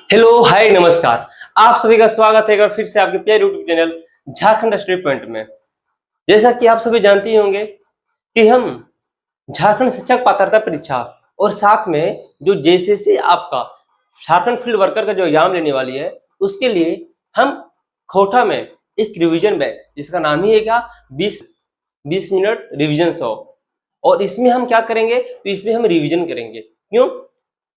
Hello, हाय, नमस्कार। आप सभी का स्वागत है एक बार फिर से आपके प्यारे YouTube channel Jharkhand study point में। जैसा कि आप सभी जानते ही होंगे कि हम झारखंड शिक्षक पात्रता परीक्षा और साथ में जो जेसीसी आपका झारखंड फील्ड वर्कर का जो एग्जाम लेने वाली है, उसके लिए हम खोटा में एक रिवीजन बैच जिसका नाम ही है क्या, 20 मिनट रिवीजन 100। और इसमें हम क्या करेंगे, तो इसमें हम रिवीजन करेंगे। क्यों?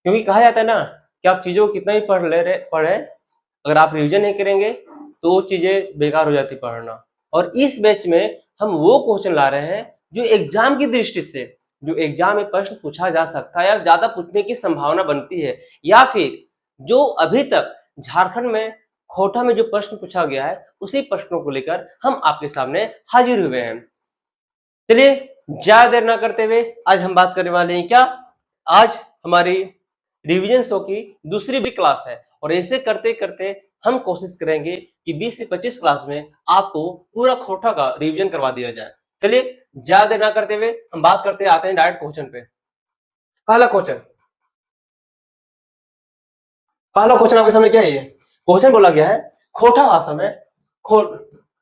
क्योंकि कहा जाता है ना कि आप चीजों को कितना ही पढ़े, अगर आप रिवीजन नहीं करेंगे तो वो चीजें बेकार हो जाती पढ़ना। और इस बैच में हम वो क्वेश्चन ला रहे हैं जो एग्जाम की दृष्टि से, जो एग्जाम में प्रश्न पूछा जा सकता है या ज्यादा पूछने की संभावना बनती है, या फिर जो अभी तक झारखंड में खोटा में जो प्रश्न पूछा गया है उसी प्रश्नों को लेकर हम आपके सामने हाजिर हुए हैं। चलिए ज्यादा देर ना करते हुए आज हम बात करने वाले हैं क्या, आज हमारी रिवीजन 100 की दूसरी भी क्लास है और ऐसे करते करते हम कोशिश करेंगे कि 20 से 25 क्लास में आपको पूरा खोटा का रिवीजन करवा दिया जाए। चलिए ज्यादा देर ना करते हुए हम बात करते आते हैं डायरेक्ट क्वेश्चन पे। पहला क्वेश्चन आपके सामने क्या है? ये क्वेश्चन बोला गया है खोटा भाषा में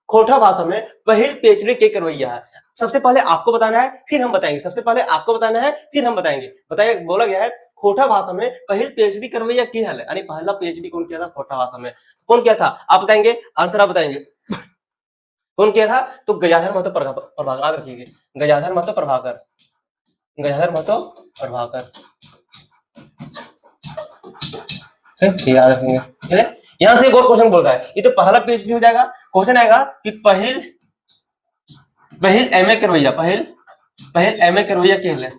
खोटा भाषा में पहल पेचड़ी के करवैया है। सबसे पहले आपको बताना है फिर हम बताएंगे, सबसे पहले आपको बताना है फिर हम बताएंगे। बताइए, बोला गया है खोटा भाषा में पहल पीएचडी करवैया की है, यानी पहला पीएचडी कौन किया था खोटा भाषा में? कौन किया था आप बताएंगे, आंसर आप बताएंगे। कौन किया था? तो गजाधर महतो प्रभाकर, याद रखिएगा, गजाधर महतो प्रभाकर, गजाधर महतो प्रभाकर, याद रखेंगे। यहां से एक और क्वेश्चन बोलता है, ये तो पहला पीएचडी हो जाएगा। क्वेश्चन आएगा कि पहल एमए करवैया, पहल एमए करवैया की है।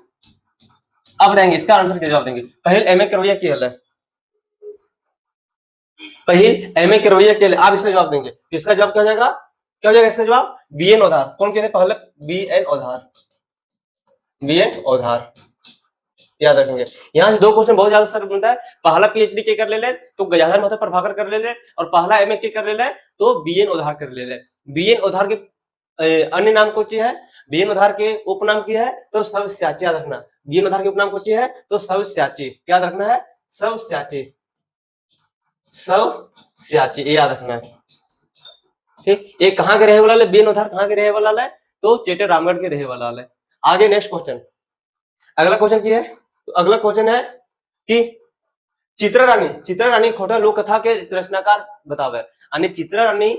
आप बताएंगे इसका आंसर क्या जवाब देंगे? पहल एमए करवैया की है, पहल एमए करवैया के लिए आप इसका जवाब देंगे। तो इसका जवाब क्या हो जाएगा? क्या हो जाएगा इसका जवाब? बीएन ओधार। कौन कहते हैं पहले? बीएन ओधार, बीएन ओधार, याद रखेंगे। यहाँ से दो क्वेश्चन बहुत ज्यादा सर बनता है। पहला पीएचडी के कर ले तो गजाधर महतो प्रभाकर कर ले, और पहला एमए के कर ले तो बीएन ओधार कर ले। बीएन ओधार के अन्य नाम कौन सी है? बीएन ओधार के उपनाम की है तो सब स्याची, याद रखना। बीएन ओधार के उपनाम कौन सी है? तो सब स्याची, याद रखना है, सब स्याची, सब स्याची, याद रखना है। ठीक, ये कहाँ के रहे वाला है? बीएन ओधार कहाँ के रहे वाला है? तो चेटर रामगढ़ के रहे वाला है। आगे नेक्स्ट क्वेश्चन, अगला क्वेश्चन की है, तो अगला क्वेश्चन है कि चित्रा रानी खोटा लोक कथा के रचनाकार बतावे, यानी चित्रा रानी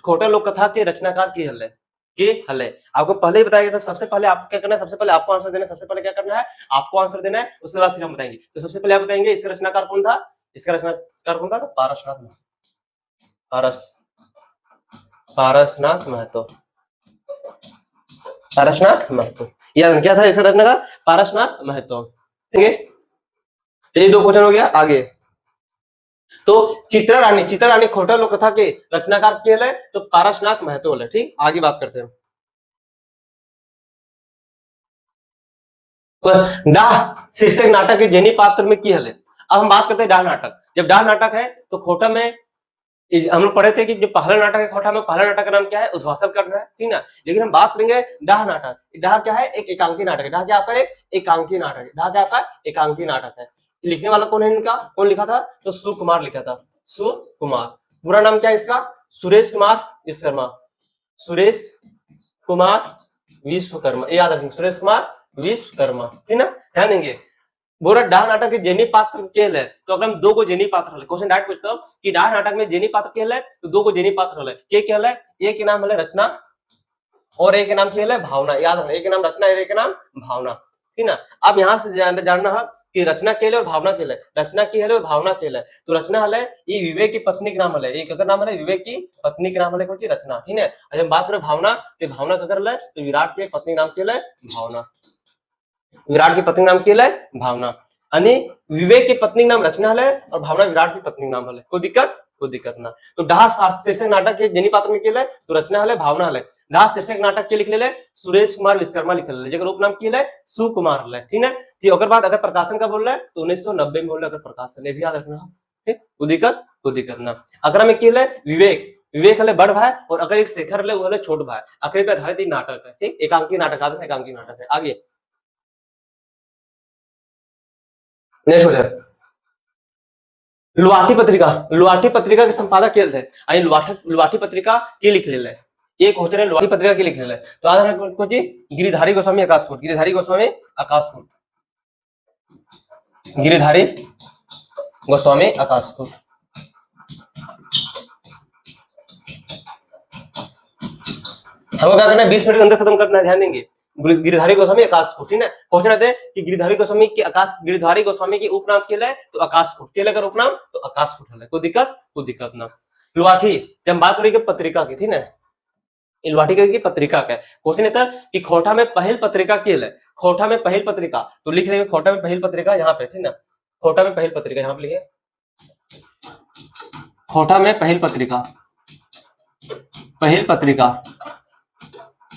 खोटा लोक कथा के रचनाकार की हल है। आपको पहले ही बताया गया था। सबसे पहले आपको क्या करना है? सबसे पहले आपको आंसर देना है। सबसे पहले क्या करना है? आपको आंसर देना है, उसके बाद फिर हम बताएंगे। तो सबसे पहले आप बताएंगे इसका रचनाकार कौन था? इसका रचनाकार कौन था? तो पारसनाथ महतो, पारसनाथ महतो, याद क्या था इसका रचनाकार? पारसनाथ महतो। ठीक है, ये दो क्वेश्चन हो गया। आगे तो चित्रा रानी खोटा लोक कथा के रचनाकार के है तो पारसनाथ महतो है। ठीक, आगे बात करते हैं। डाह शीर्षक नाटक के जेनी पात्र में की हल। अब हम बात करते हैं डाह नाटक। जब डाह नाटक है तो खोटा में हम लोग पढ़े थे कि जो पहला नाटक है खोटा में, पहला नाटक का नाम क्या है? उद्भाषण करना है, ठीक ना। लेकिन हम बात करेंगे डाह नाटक। डाह क्या है? एक एकांकी नाटक है। डाह क्या आपका? एक एकांकी नाटक है। डाह क्या आपका? एकांकी नाटक है। लिखने वाला कौन है इनका? कौन लिखा था? तो सुकुमार लिखा था, सुकुमार। पूरा नाम क्या है इसका? सुरेश कुमार विश्वकर्मा, सुरेश कुमार विश्वकर्मा, याद रखेंगे, सुरेश कुमार विश्वकर्मा, ठीक ना, ध्यान देंगे। बोरा डाह नाटक के जेनी पात्र केल है, तो अगर हम दो को जेनी पात्र है, क्वेश्चन डायरेक्ट पूछता हूं कि डाह नाटक में जेनी पात्र केल है तो दो को जेनी पात्र है। के केल है? एक के नाम है रचना और एक के नाम केल है भावना, याद रखना। एक के नाम रचना और एक के नाम भावना, ठीक ना। अब यहां से जानना है कि रचना केल है और भावना केल है। रचना की है और भावना केल है, तो रचना है ये विवेक की पत्नी के नाम है, एक अगर नाम है विवेक की पत्नी के नाम है कौन सी? रचना, ठीक है। जब बात करें भावना, तो भावना का अगर तो विराट की पत्नी नाम केल है भावना, विराट की पत्नी नाम केल है भावना, यानी विवेक की पत्नी नाम रचना है और भावना विराट की पत्नी नाम है। कोई दिक्कत ना। तो डाह शीर्षक नाटक के जेनी पात्र में केल है तो रचना है भावना है। डाह शीर्षक नाटक के लिख ले सुरेश कुमार विश्वकर्मा लिख ले, जगह रूप नाम केल है सुकुमार है, ठीक है। फिर अगर बात अगर प्रकाशन का बोल रहा है तो 1990 में बोल रहा है अगर प्रकाशन, ये भी याद रखना, ठीक। कोई दिक्कत ना। अगर में केल है विवेक है बड़ भाई और अगर एक शेखर है वो है छोट भाई। आखिरी पे आधारित नाटक है, ठीक, एकांकी नाटक, एकांकी नाटक है। आगे नेक्स्ट क्वेश्चन, लुवाठी पत्रिका के संपादक के थे, आई लुवाठी पत्रिका के लिख ले, एक क्वेश्चन है लुवाठी पत्रिका के लिख ले। तो आज हम को जी गिरिधारी गोस्वामी आकाशपुर, गिरिधारी गोस्वामी आकाशपुर, गिरिधारी गोस्वामी आकाशपुर। हमको क्या करना है, 20 मिनट के अंदर खत्म करना है, ध्यान देंगे। गिरिधारी गोस्वामी आकाशपुर, ठीक है। क्वेश्चन आते हैं कि गिरिधारी गोस्वामी के उपनाम के लिए तो आकाशपुर के अगर उपनाम तो आकाशपुर है, कोई दिक्कत ना। लुवाठी जब हम बात करेंगे पत्रिका की, ठीक है, लुवाठी की पत्रिका का क्वेश्चन आता है कि खोटा में पहल पत्रिका के लिए, खोटा में पहल पत्रिका तो लिख लेंगे खोटा में पहल पत्रिका यहाँ पे, ठीक है, खोटा में पहल पत्रिका यहाँ पे लिखे, खोटा में पहल पत्रिका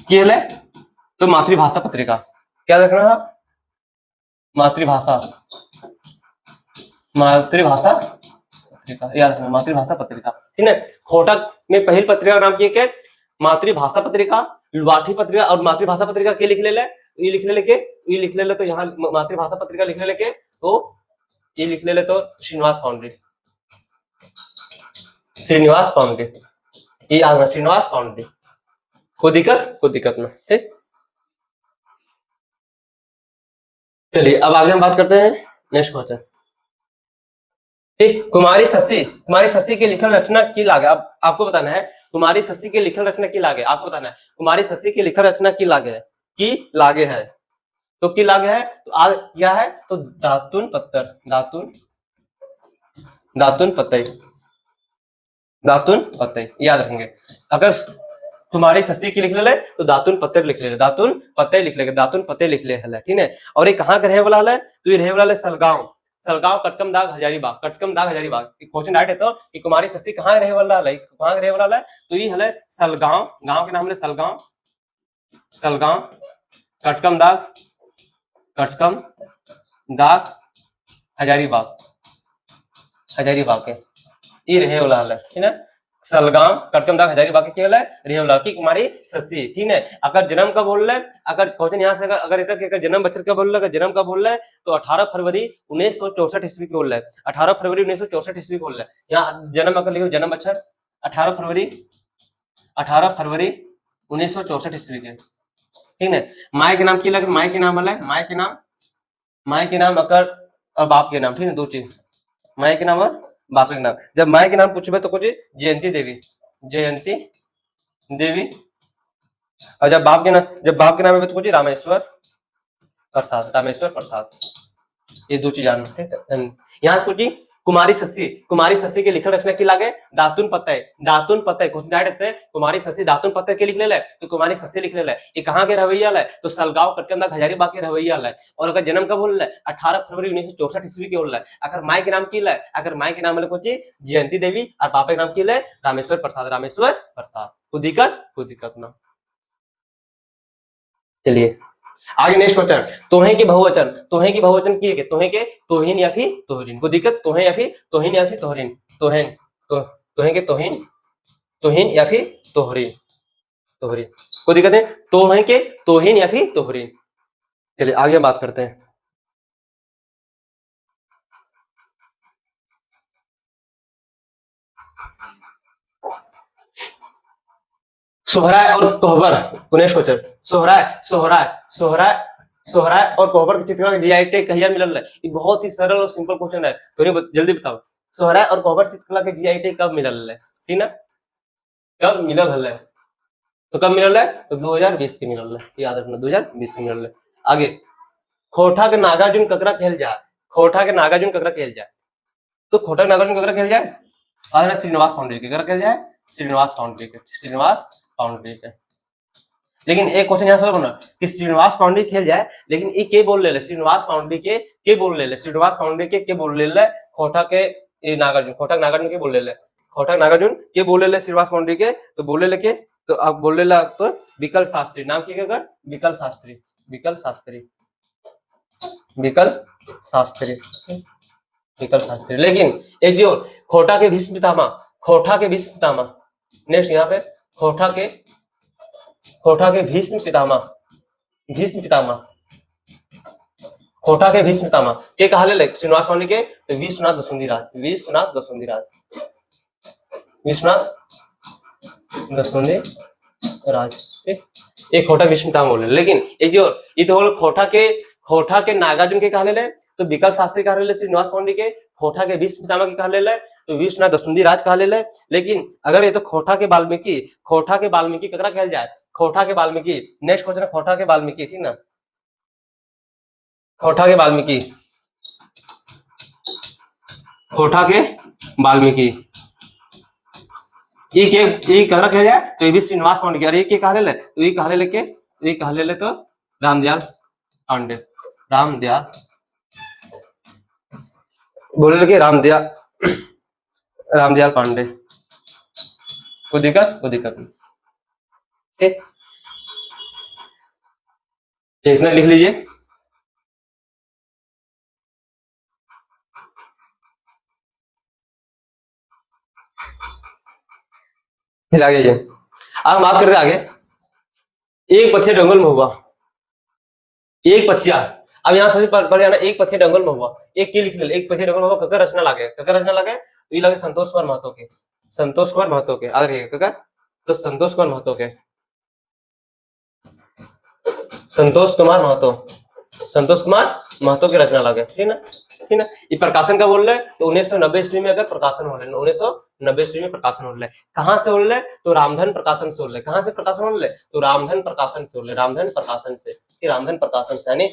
के लिए तो मातृभाषा पत्रिका, क्या रखना है, मातृभाषा पत्रिका, याद रखना मातृभाषा पत्रिका, ठीक है। खोटा में पहल पत्रिका का नाम क्या है, मातृभाषा पत्रिका, लुवाठी पत्रिका और मातृभाषा पत्रिका के लिख ले, ये लिख ले तो यहाँ मातृभाषा पत्रिका लिख ले तो ये लिख ले तो श्रीनिवास पाउंड्री, ये याद रखना श्रीनिवास पाउंड्री, कोई दिक्कत ना, ठीक। चलिए अब आगे हम बात करते हैं नेक्स्ट क्वेश्चन, ठीक। कुमारी शशि की लिखन रचना की लागे, अब आपको बताना है कुमारी शशि की लिखन रचना की लागे, आपको बताना है कुमारी शशि की लिखन रचना की लागे है, तो की लागे है तो आज क्या है तो दातुन पत्तई, याद रखेंगे। अगर तुम्हारी शशि की लिख ले तो दातुन पत्ते लिख ले, दातुन पत्ते लिख ले, ठीक है। और ये कहाँ का रहे वाला है तो ये रहे वाला है सलगांव, कटकमदाग हजारीबाग, क्वेश्चन राइट है तो कि कुमारी शशि कहाँ रहे वाला है, तो ये है सलगांव, गांव के नाम है सलगांव कटकमदाग हजारीबाग के ये रहे वाला है, ठीक है। सलगांव कटकमदाग हजारीबाग के रहे वाला की कुमारी शशि, ठीक है। अगर जन्म का बोल रहे, अगर क्वेश्चन यहाँ से अगर जन्म बच्चर का बोल रहा है, जन्म का बोल रहा है तो 18 फरवरी 1964 ईस्वी को बोल रहा है, 18 फरवरी 1964 ईस्वी को बोल रहा है। यहाँ जन्म अगर लिखो जन्म बच्चर 18 फरवरी 1964 ईस्वी के, ठीक है। माई के नाम की लगे, माई के नाम वाला है, माई के नाम अगर और बाप के नाम, ठीक है, दो चीज, माई के नाम और बाप के नाम। जब माई के नाम पूछे तो कुछ जयंती देवी, और जब बाप के नाम है तो कुछ रामेश्वर प्रसाद, ये दो चीज जानना, ठीक है। यहाँ से कुछ कुमारी शशि के लिखन रचना की लागे दातुन पत्ते, कुमारी शशि दातुन पत्ते के लिख ले तो कुमारी शशि लिख ले, ये कहाँ के रवैया है तो सलगांव कटकमदाग हजारीबाग के रवैया है। और अगर जन्म कब बोल रहा है 18 फरवरी 1964 ईस्वी के बोल रहा है। अगर माई के नाम की है, अगर माई के नाम है कुछ जयंती देवी और पापा के नाम की है रामेश्वर प्रसाद, कोई दिक्कत ना। चलिए आगे नेक्स्ट क्वेश्चन, तोहे की बहुवचन की है, तोहे के तोहिन या फिर तोहरीन, कोई दिक्कत, तोहे या फिर तोहिन या फिर तोहरीन, तोहे के तोहिन या फिर तोहरीन, कोई दिक्कत है, तोहे के तोहिन या फिर तोहरीन। चलिए आगे बात करते हैं। सोहराय और कोहबर, नेक्स्ट क्वेश्चन, सोहराय और कोहबर की चित्रकला जीआई टैग कहिया मिलल है, ये बहुत ही सरल और सिंपल क्वेश्चन है, तो जल्दी बताओ सोहराय और कोहबर चित्रकला के जीआई टैग कब मिलल है, ठीक ना, कब मिलल है तो 2020 के मिलल है, याद रखना 2020 के मिलल है। आगे खोटा के नागार्जुन ककरा कहल जाए, तो खोटा के नागार्जुन ककरा कहल जाए, आज श्रीनिवास पांडे के कहल जाए, श्रीनिवास पाउंड्री के। लेकिन एक क्वेश्चन यहाँ से बना कि श्रीनिवास पाउंड्री खेल जाए, लेकिन ये के बोल ले श्रीनिवास पाउंड्री के बोल ले खोटा के नागार्जुन के बोल ले श्रीनिवास पाउंड्री के, तो बोले लेके तो अब बोले ला तो विकल्प शास्त्री, नाम की अगर विकल्प शास्त्री। लेकिन एक जो खोटा के भीष्म पितामह, नेक्स्ट यहाँ पे खोटा के भीष्म पितामह खोटा के भीष्म पितामह के कहा ले श्रीनिवास पांडे के, तो विश्वनाथ बसुंधीराज, विश्वनाथ बसुंधीराज, विश्वनाथ बसुंधीराज। ठीक, एक खोटा भीष्म पितामह बोले। लेकिन ये तो खोटा के नागार्जुन के कहा ले, तो विकल शास्त्री कहा ले श्रीनिवास पांडे के, खोटा के भीष्म पितामह के कहा ले, तो विश्वनाथ बसुंधीराज कहा ले। लेकिन अगर ये तो खोटा के वाल्मीकि ककरा कहल जाए, खोटा के वाल्मीकि। नेक्स्ट क्वेश्चन है खोटा के वाल्मीकि, ठीक ना, खोटा के वाल्मीकि, खोटा के वाल्मीकि ये ककरा कहल जाए, तो ये भी श्रीनिवास पांडे के। अरे ये कहा ले, तो ये कहा ले के, ये कहा ले तो रामदयाल पांडे, रामदयाल बोले लगे रामदयाल पांडे। कोई दिक्कत नहीं। ठीक, एक में लिख लीजिए। हिला गया। अब हम बात करते आगे, एक पक्षी डंगल में हुआ, एक पक्षिया। अब यहाँ सबसे पहले आना, एक पक्षी डंगल में हुआ, एक की लिख ले, एक पक्षी डंगल में हुआ, ककर रचना लागे, तो ये लगे संतोष कुमार महतो के, संतोष कुमार महतो के, आ रही है तो संतोष कुमार महतो के, संतोष कुमार महतो की रचना लगे, ठीक ना। ये प्रकाशन का बोल रहे, तो 1990 ईस्वी में अगर प्रकाशन हो रहे, 1990 ईस्वी में प्रकाशन हो रहे। कहाँ से हो रहे, तो रामधन प्रकाशन से हो रहे। कहाँ से प्रकाशन हो रहे, तो रामधन प्रकाशन से हो रहे, रामधन प्रकाशन से, यानी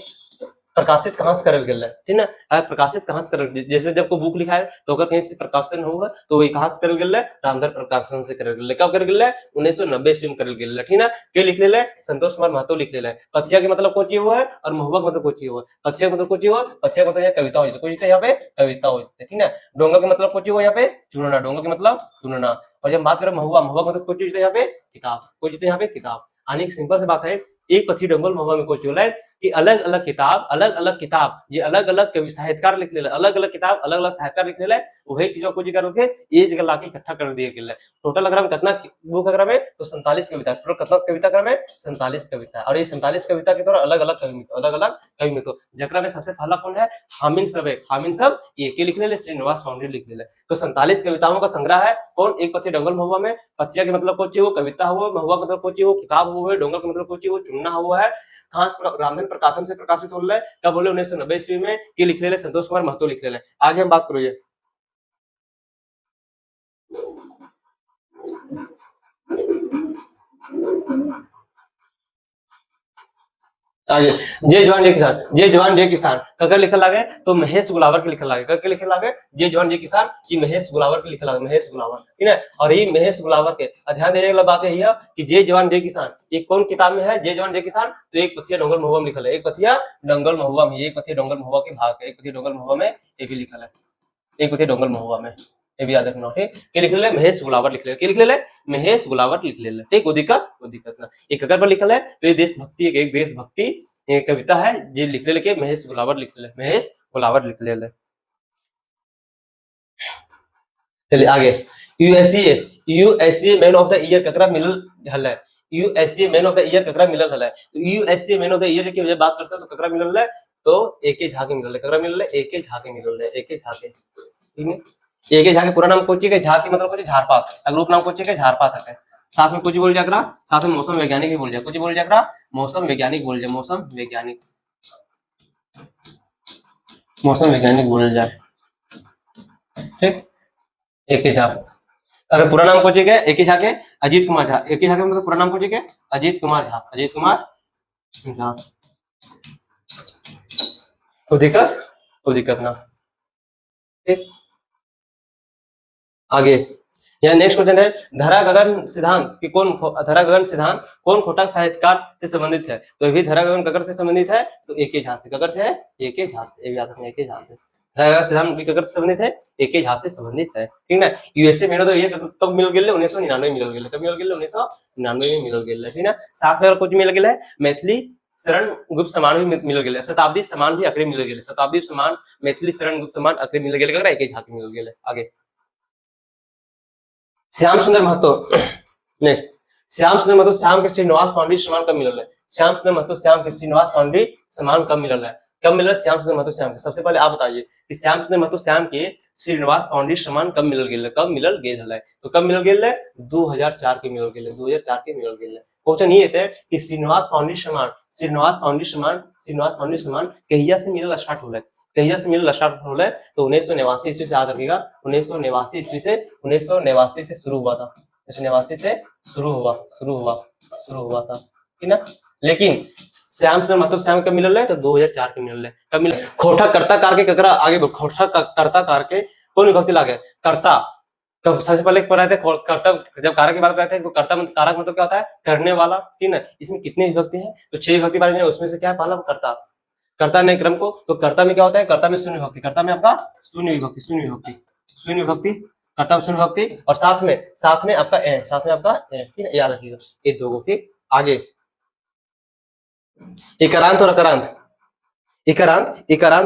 प्रकाशित कहाँ से करल गेल है, ठीक ना। प्रकाशित कहाँ से करल, जैसे जब को बुक लिखा है तो अगर कहीं से प्रकाशन होगा तो वही कहाँ से करल गेल है, रामधन प्रकाशन से करल गेल है। कब करल गेल है, 1990 ईस्वी में करल गेल है, ठीक ना। के लिख ले, संतोष कुमार महतो लिख ले। पथिया के मतलब कोची हुआ है, और महुआ मतलब कोची हुआ है। पथिया मतलब कोची हुआ, पथिया मतलब यहाँ कविता हो जाती है, यहाँ पे कविता हो जाती है, ठीक ना। डोंगा के मतलब कोची हुआ, यहाँ पे चुनना, डोंगा के मतलब चुनना। और जब बात करें महुआ मतलब कोची होता है, यहाँ पे किताब, कोची यहाँ पे किताब। आने की सिंपल सी बात है, एक पक्षी डंगल महुआ में कोची होला है कि अलग अलग किताब जे अलग अलग कवि साहित्यकार लिख ले, अलग अलग किताब अलग अलग साहित्यकार लिख ले, वही चीजों को जिक्र होके एक जगह लाके इकट्ठा कर दिया गया है। टोटल अगर हम कितना बुक अगर में, तो 47 कविता, टोटल कितना कविता अगर में, 47 कविता। और ये 47 कविता के द्वारा अलग अलग कवि मित्र, जकरा में सबसे पहला कौन है, हामिन सब ये के लिख ले, श्रीनिवास पांडे लिख ले। तो 47 कविताओं का संग्रह है कौन, एक पक्षी डंगल महुआ में। पक्षिया के मतलब कोची हो, कविता हुआ, महुआ का मतलब कोची हो, किताब हुआ है, डोंगल का मतलब कोची हो, चुनना हुआ है। खास रामधन प्रकाशन से प्रकाशित हो रहा है, कब बोले 1990 ईस्वी में। ये लिख ले संतोष कुमार महतो लिख ले। आगे हम बात करो आगे, जय जवान जय किसान ककर लिखल लागे, तो महेश गुलावर के लिखल लागे, ककर लिखल लागे, जय जवान जय किसान की महेश गुलावर के लिखल लागे, महेश गुलावर, ठीक है। और ये महेश गुलावर के ध्यान देने वाला बात है कि जय जवान जय किसान ये कौन किताब में है, जय जवान जय किसान, तो एक पथिया डोंगल महुआ में लिखल है, एक पथिया डोंगल महुआ में, एक पथिया डोंगल महुआ के भाग, एक पथिया डोंगल महुआ में ये भी लिखल है, एक पथिया डोंगल महुआ में, ये भी याद रखना, ठीक। के लिख ले, महेश गुलावर लिख ले, के लिख ले, महेश गुलावर लिख ले, ठीक। वो दिक्कत ना, एक अगर पर लिखल है तो ये देशभक्ति, एक देशभक्ति ये कविता है, ये लिख ले के महेश गुलावर लिख ले, महेश गुलावर लिख ले। चलिए आगे, USA man of the year ककरा मिलल हल है, USA man of the year ककरा मिलल हल है, तो USA man of the year की बात करते हैं तो ककरा मिलल है, तो एके झा के मिलल है, ककरा मिलल है, एके झा के मिलल है, एके झा के, ठीक है। एके झा के पूरा नाम कोची के, झा की मतलब कोची झारपात, ग्रुप नाम कोची के झारपात है। साथ में कुछ बोल जाकरा, साथ में मौसम वैज्ञानिक भी बोल जाए, कुछ बोल जाकरा मौसम वैज्ञानिक बोल जाए, मौसम वैज्ञानिक बोल जाए, ठीक। एक ही झा, अगर पूरा नाम कोची के एक ही झा के अजीत कुमार झा, एक ही झा के मतलब पूरा नाम कोची के अजीत कुमार झा, अजीत कुमार झा। कोई दिक्कत ना, ठीक। आगे यहाँ नेक्स्ट क्वेश्चन है, धरा गगन सिद्धांत की कौन, धरा गगन सिद्धांत कौन खोटा साहित्यकार से संबंधित है, तो ये भी धरा गगन ककर से संबंधित है, तो एक ही झा से, ककर से है एक ही झा से, याद रखना एक ही झा से, धरा गगन सिद्धांत भी ककर से संबंधित है, एक ही झा से संबंधित है, ठीक ना। यूएसए में तो ये कब मिल गए, 1999 मिल गए, कब मिल गए, 1999 में मिल गए, ठीक ना। साथ में और कुछ मिल गया है, मैथिली शरण गुप्त समान भी मिल गए, शताब्दी समान भी अकरे मिल गए, शताब्दी समान मैथिली शरण गुप्त समान अकरे मिल गए, एक ही झा के मिल गए। आगे श्याम सुंदर महतो, नेक्स्ट श्याम के श्रीनिवास पांडे समान कब मिलल है, श्याम सुंदर महतो श्याम के श्रीनिवास पांडे समान कब मिलल है, कब मिलल श्याम सुंदर महतो श्याम के। सबसे पहले आप बताइए कि श्याम सुंदर महतो श्याम के श्रीनिवास पाउंडेश सम्मान कब मिलल गेल है, कब मिलल गेल है, तो कब मिलल गेल है 2004 के मिलल गेल है, 2004 के मिलल गेल है। क्वेश्चन ये है कि श्रीनिवास पाउंडेश सम्मान कहिया से मिलल स्टार्ट होले, कहिया से मिलल स्टार्ट होले, तो 1989 ईस्वी से याद रखिएगा, 1989 ईस्वी से, 1989 से शुरू हुआ था, 1989 से शुरू हुआ था, ठीक ना। लेकिन श्याम सुंदर महतो श्याम कब मिलल है, तो 2004 के मिलल है। कब मिलल? खोटा कर्ता कार के ककरा आगे खोटा कर्ता कार के कौन विभक्ति लागे, कर्ता। तो सबसे पहले पढ़ाए थे कर्ता, जब कारक की बात करते हैं तो कर्ता कारक मतलब क्या होता है, करने वाला, ठीक ना। इसमें कितनी विभक्ति है, तो 6 विभक्ति बारे में, उसमें से क्या है पहला कर्ता, कर्ता ने क्रम को, तो कर्ता में क्या होता है, कर्ता में शून्य विभक्ति, कर्ता में आपका शून्य विभक्ति, कर्ता में शून्य विभक्ति, और साथ में आपका ए, ठीक है, याद रखिएगा ये दो। ठीक, आगे इकारांत और अकारांत, इकारांत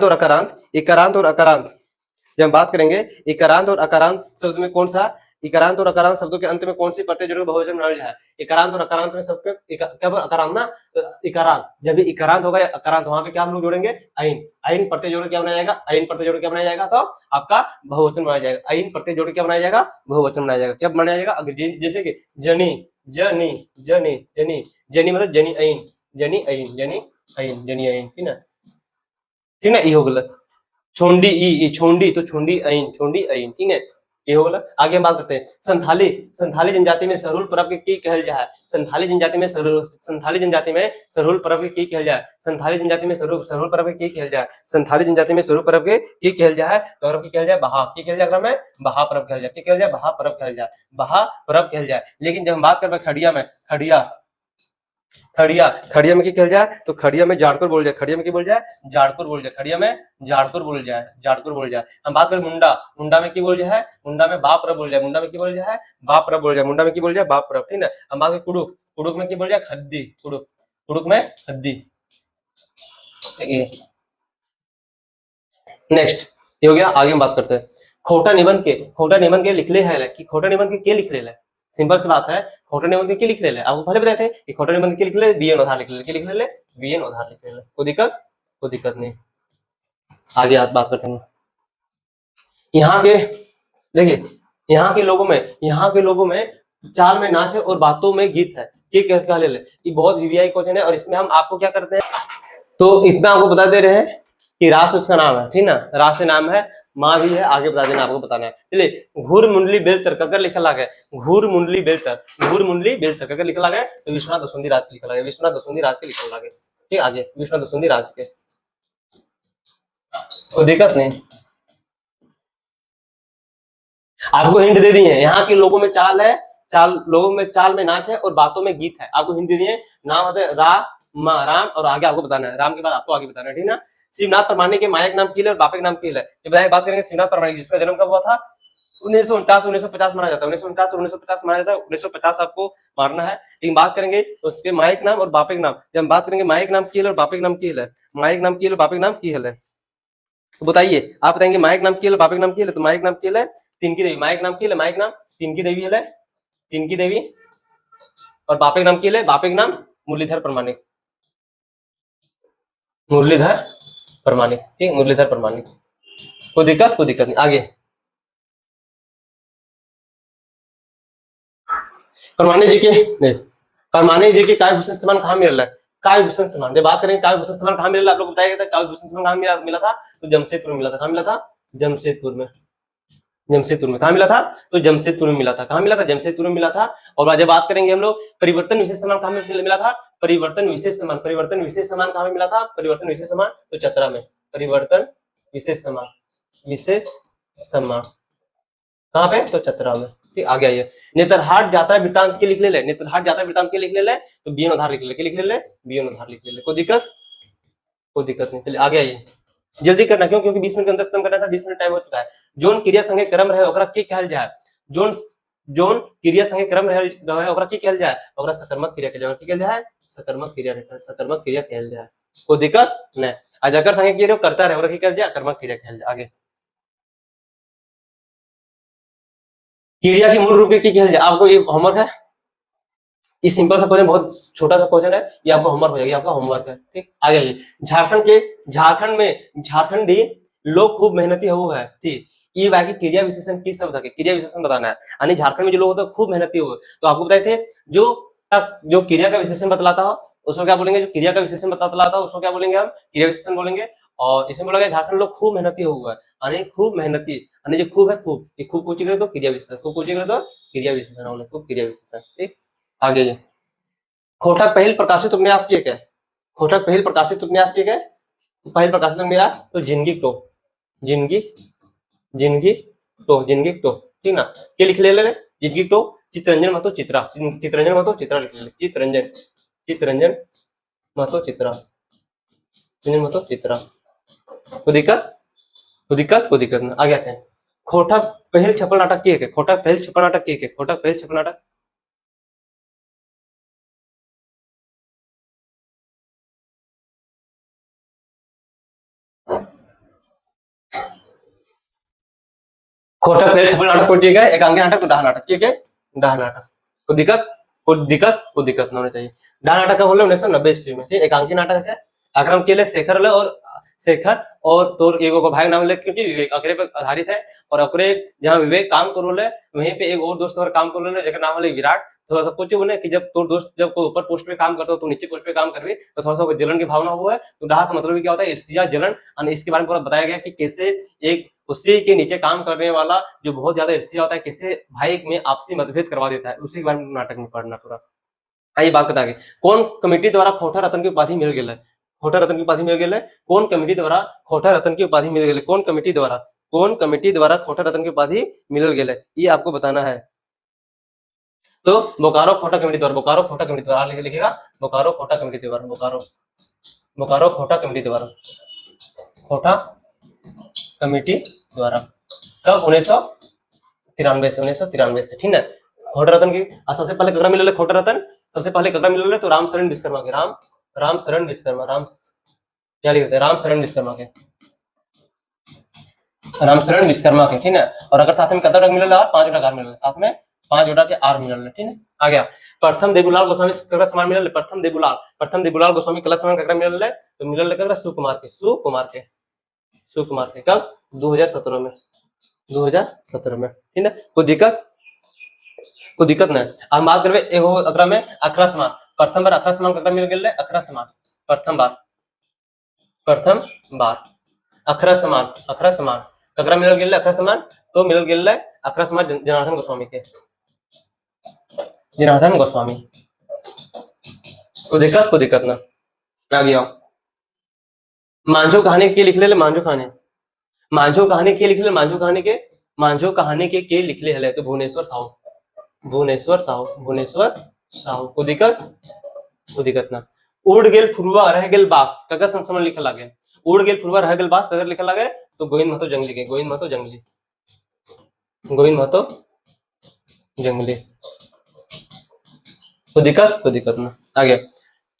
और अकारांत, जब हम बात करेंगे इकारांत और अकारांत शब्द में कौन सा, इकारांत और अकारांत शब्दों के अंत में कौन सी प्रत्यय जोड़ बहुवचन बनाया जाए, इकारांत और अकारांत में सबके क्या अकारांत ना, इकारांत, जब भी इकारांत होगा अकारांत, वहां पे क्या हम लोग जोड़ेंगे, आइन प्रत्यय जोड़ क्या बनाया जाएगा, आइन प्रत्यय जोड़ क्या बनाया जाएगा, तो आपका बहुवचन बनाया जाएगा, आइन प्रत्यय जोड़ क्या बनाया जाएगा, बहुवचन बनाया जाएगा। क्या बनाया जाएगा, जैसे कि जनी, जनी मतलब जनी आइन, ठीक ना, ये हो गया। छोंडी तो छोंडी आइन, ठीक है, ये हो गया। आगे हम बात करते हैं संथाली जनजाति में सरहुल पर्व के की कहल जाए, संथाली जनजाति में सरहुल पर्व के की कहल जाए, संथाली जनजाति में सरहुल पर्व के की कहल जाए, तो अगर की कहल जाए बहा, की कहल जाए, अगर में बहा पर्व कहल जाए, की कहल जाए बहा पर्व कहल जाए। लेकिन जब हम बात करबे खड़िया में, खड़िया में की कहल जाए, तो खड़िया में जाड़पुर बोल जाए, खड़िया में की बोल जाए, जाड़पुर बोल जाए, खड़िया में जाड़पुर बोल जाए। हम बात करें मुंडा में की बोल जाए, मुंडा में बाप रब बोल जाए, मुंडा में की बोल जाए, बाप रब, ठीक ना। हम बात करें कुड़ुक में की बोल जाए, खद्दी, कुड़ुक में खद्दी। नेक्स्ट ये हो गया। आगे हम बात करते हैं खोटा निबंध के लिखले है, कि खोटा निबंध के लिख ले, सिंपल सी बात है, खोटा निबंध के लिख ले, आपको पहले बताए थे कि खोटा निबंध के लिख ले, बीएन आधार लिख ले, बीएन आधार लिख ले, कोई दिक्कत नहीं। आगे आप बात करते हैं यहाँ के, देखिए यहाँ के लोगों में चाल में नाच है और बातों में गीत है, ये क्या ले, ये बहुत वीवीआई क्वेश्चन है, और इसमें हम आपको क्या करते हैं, तो इतना आपको बता दे रहे हैं कि रास उसका नाम है, ठीक ना, रास से नाम है, माँ भी है, आगे बता देना, आपको बताना है। चलिए घूर मुंडली बेलतर ककर लिखा लागे, घूर मुंडली बेलतर ककर लिखा लागे, तो विश्वनाथ दसुंदी राज के लिखा लागे, लिखा लागे। ठीक, आगे विश्वनाथ दसुंदी राज के, कोई दिक्कत नहीं। आपको हिंट दे दी है, यहाँ के लोगों में चाल है, चाल में नाच है और बातों में गीत है, आपको हिंट दे दिए। नाम होता है राम, और आगे आपको बताना है, राम के बाद आपको आगे बताना है, ठीक ना। शिवनाथ परमानी के मायक नाम की और बापक नाम की है। बात करेंगे शिवनाथ परमानी, जिसका जन्म कब हुआ था, 1949 माना जाता है, 1949 माना जाता है, 1950 आपको मारना है। लेकिन बात करेंगे उसके मायक नाम और बापक नाम, जब हम बात करेंगे मायक नाम की और बापक नाम की है, मायक नाम की और बापक नाम की है, तो बताइए, आप बताएंगे मायक नाम की है, बापक नाम की है, तो मायक नाम की है तीन की देवी, मायक नाम की है, मायक नाम तीन की देवी है, तीन की देवी, और बापक नाम की है, बापक नाम मुरलीधर प्रमाणिक, ठीक, मुरलीधर प्रमाणिक, कोई दिक्कत नहीं। आगे परमाणिक जी के काव्य भूषण सम्मान कहाँ मिल रहा है, काव्य भूषण सम्मान, जब बात करेंगे काव्य भूषण सम्मान कहाँ मिल रहा है, आप लोग बताइए काव्य भूषण सम्मान कहाँ मिला था, तो जमशेदपुर में मिला था। कहाँ मिला था, जमशेदपुर में। कहाँ मिला था, तो जमशेदपुर में मिला था। कहाँ मिला था, जमशेदपुर में मिला था। और जब बात करेंगे हम लोग परिवर्तन विशेष सम्मान कहाँ मिला था, परिवर्तन विशेष सम्मान कहाँ मिला था, परिवर्तन विशेष सम्मान तो चतरा में, परिवर्तन विशेष सम्मान कहाँ पे, तो चतरा में। ठीक, आगे आइए, नेतरहाट यात्रा वृत्तांत के लिख ले, तो बीएन आधार लिख ले, बीएन आधार लिख ले, कोई दिक्कत नहीं। चलिए आगे आइए, जल्दी करना, क्योंकि 20 मिनट के अंदर खत्म करना था, 20 मिनट टाइम हो चुका है। जोन क्रिया संगे क्रम रहे ओकरा की कहल जाए, जोन क्रिया संगे क्रम रहे ओकरा की कहल जाए, ओकरा सकर्मक क्रिया कहल जाए, की कहल जाए, सकर्मक क्रिया कहल जाए, कोई दिक्कत नहीं। आज अगर संगे क्रिया करता रहे ओकरा की कहल जाए, कर्मक क्रिया कहल जाए। आगे क्रिया की मूल रूप की कहल जाए, आपको ये होमवर्क है, ये सिंपल सा क्वेश्चन, बहुत छोटा सा क्वेश्चन है, ये आपको होमवर्क हो जाएगा, आपका होमवर्क है। ठीक, आगे आइए। झारखंडी लोग खूब मेहनती हुए है। ठीक, ये बाकी क्रिया विशेषण किस शब्द है, क्रिया विशेषण बताना है। यानी झारखंड में जो लोग होते हैं खूब मेहनती हुए, तो आपको बताए थे जो जो क्रिया का विशेषण बतलाता हो उसको क्या बोलेंगे, जो क्रिया का विशेषण बतलाता हो उसको क्या बोलेंगे, हम क्रिया विशेषण बोलेंगे। और इसमें बोला गया झारखंड लोग खूब मेहनती हुआ है, यानी खूब मेहनती, यानी जो खूब है खूब, ये खूब पूछी गई तो क्रिया विशेषण, खूब पूछी गई तो क्रिया विशेषण बोले, खूब क्रिया विशेषण। ठीक, आगे जाइए। खोटक पहल प्रकाशित उपन्यास ठीक है, खोटक पहल प्रकाशित उपन्यास ठीक है, पहल प्रकाशित उपन्यास तो जिंदगी टो, जिंदगी जिंदगी जिंदगी टो, ठीक ना। ये लिख ले जिंदगी टो, चित्ररंजन महतो चित्रा, चित्ररंजन महतो चित्रा लिख ले, चित्ररंजन चित्ररंजन महतो चित्रा, चित्ररंजन महतो चित्रा। कोई दिक्कत, कोई दिक्कत, कोई दिक्कत ना। आगे आते हैं। खोटक पहल छपल नाटक की है, खोटक पहल छपल नाटक की है, खोटक पहल छपल नाटक खोटक पहल छपल नाटक को ठीक है, एकांकी नाटक डाह नाटक ठीक है, डाह नाटक। कोई दिक्कत, कोई दिक्कत, कोई दिक्कत ना होनी चाहिए। डाह नाटक का बोले 1990 ईस्वी में, ठीक। एकांकी नाटक है अक्रम के लिए शेखर और शेखर और तोर एगो को भाई नाम ले, क्योंकि विवेक अकरे पर आधारित है। और अकरे जहाँ विवेक काम करो ले वहीं पे एक और दोस्त और काम करो ले, जेकर नाम है विराट। थोड़ा सा कुछ बोले कि जब तो दोस्त जब कोई ऊपर पोस्ट पे काम करता हो तो नीचे पोस्ट पे काम कर रही, तो थोड़ा सा जलन की भावना हुआ है। तो डाह का मतलब क्या होता है, ईर्ष्या जलन, और इसके बारे में पूरा बताया गया कि कैसे एक उसी के नीचे काम करने वाला जो बहुत ज्यादा ईर्ष्या होता है कैसे भाई में आपसी मतभेद करवा देता है, उसी के बारे में नाटक में पढ़ना पूरा। आइए बात बता के कौन कमेटी द्वारा खोटा रत्न की उपाधि मिल गई है, खोटा रत्न की उपाधि मिल गई है, कौन कमेटी द्वारा खोटा रत्न की उपाधि मिल गई है, कौन कमेटी द्वारा, कौन कमेटी द्वारा खोटा रत्न की उपाधि मिल गई है, ये आपको बताना है। तो बोकारो खोटा कमेटी द्वारा, बोकारो खोटा कमेटी द्वारा लिखेगा, बोकारो खोटा कमेटी द्वारा, बोकारो बोकारो खोटा कमेटी द्वारा, खोटा कमेटी द्वारा। कब, 1993 से, 1993 से, ठीक है। खोटा रत्न की सबसे पहले ककरा मिलल है, खोटा रत्न सबसे पहले ककरा मिलल है, तो रामशरण विश्वकर्मा के, रामशरण विश्वकर्मा, राम क्या लिखते हैं, रामशरण विश्वकर्मा के, रामशरण विश्वकर्मा के, ठीक है। और अगर साथ में कतर रंग मिलल है, 5 आर मिलल, साथ में 5 के आर मिलल, ठीक है। आ गया प्रथम देबूलाल गोस्वामी ककरा समान मिलल, प्रथम देबूलाल गोस्वामी कला समान ककरा मिलल है, तो मिलल है ककरा, सुकुमार के, सुकुमार के, सुकुमार के। कब, 2017 में, 2017 में, ठीक है। कोई दिक्कत, कोई दिक्कत नहीं। हम बात करबे एगो अकरा में अखरा समान, प्रथम बार अखरा समान ककरा मिल गेल है, अखरा समान, प्रथम बार अखरा समान ककरा मिल गेल है, अखरा समान तो मिल गेल है अखरा समान जनार्दन गोस्वामी के, जनार्दन गोस्वामी। कोई दिक्कत ना। आ गया मांझो कहानी के लिख ले, मांझो कहानी, मांझो कहानी के लिख ले, मांझो कहानी के, मांझो कहानी के लिख ले है, तो भुवनेश्वर साहू, भुवनेश्वर साहू, भुवनेश्वर साहू। को दिक्कत ना। उड़ गेल फुलवा रह गेल बास ककर संस्मरण लिखल लागे, उड़ गेल फुलवा रह गेल बास ककर लिखल लागे, तो गोविंद महतो जंगली के, गोविंद महतो जंगली, गोविंद महतो जंगली। को दिक्कत ना। आगे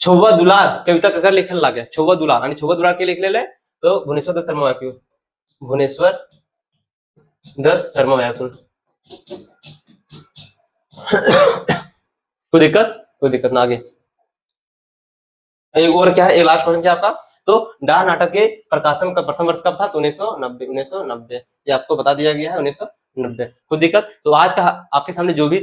छौवा दुलार कविता ककर लिखल लागे, छौवा दुलार, यानी छौवा दुलार के लिख ले, तो भुवनेश्वर दत्त शर्मा व्याकुल, भुवनेश्वर दत्त शर्मा व्याकुल। कोई दिक्कत ना। आगे एक और क्या है, एक लास्ट क्वेश्चन क्या आपका, तो डाह नाटक के प्रकाशन का प्रथम वर्ष कब था, तो 1990, 1990 ये आपको बता दिया गया है, 1990। कोई दिक्कत। तो आज का आपके सामने जो भी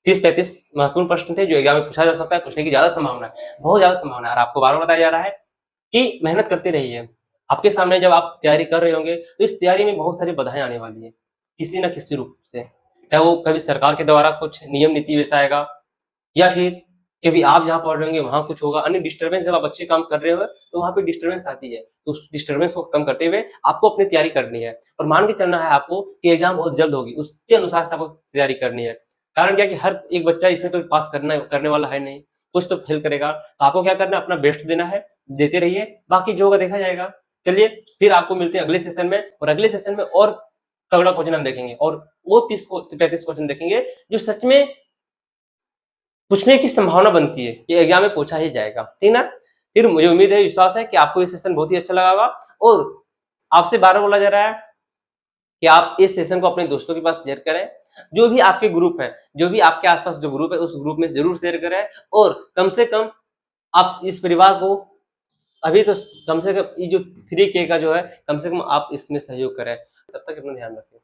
30-35 महत्वपूर्ण प्रश्न थे जो एग्जाम में पूछा जा सकता है, पूछने की ज्यादा संभावना है, बहुत ज्यादा संभावना है। और आपको बार बार बताया जा रहा है कि मेहनत करते रहिए। आपके सामने जब आप तैयारी कर रहे होंगे तो इस तैयारी में बहुत सारी बाधाएं आने वाली है, किसी न किसी रूप से, चाहे वो कभी सरकार के द्वारा कुछ नियम नीति वैसा आएगा, या फिर कभी आप जहाँ पढ़ रहे होंगे वहां कुछ होगा, अन्य डिस्टर्बेंस। जब आप अच्छे काम कर रहे हो तो वहां पे डिस्टर्बेंस आती है, तो उस डिस्टर्बेंस को खत्म करते हुए आपको अपनी तैयारी करनी है, और मान के चलना है आपको कि एग्जाम बहुत जल्द होगी, उसके अनुसार से आपको तैयारी करनी है। कारण क्या कि हर एक बच्चा इसमें तो पास करने वाला है नहीं, कुछ तो फेल करेगा। तो आपको क्या करना है, अपना बेस्ट देना है, देते रहिए, बाकी जो होगा देखा जाएगा। चलिए फिर आपको मिलते हैं अगले सेशन में, और अगले सेशन में और तगड़ा क्वेश्चन हम देखेंगे, और वो 30-35 क्वेश्चन देखेंगे जो सच में पूछने की संभावना बनती है कि एग्जाम में पूछा ही जाएगा, ठीक ना। फिर मुझे उम्मीद है, विश्वास है कि आपको ये सेशन बहुत ही अच्छा लगा होगा, और आपसे बार बार बोला जा रहा है कि आप इस सेशन को अपने दोस्तों के पास शेयर करें, जो भी आपके ग्रुप है, जो भी आपके आसपास जो ग्रुप है, उस ग्रुप में जरूर शेयर करें और कम से कम आप इस परिवार को अभी तो कम से कम ये जो 3K का जो है, कम से कम आप इसमें सहयोग करें। तब तक अपना ध्यान रखें।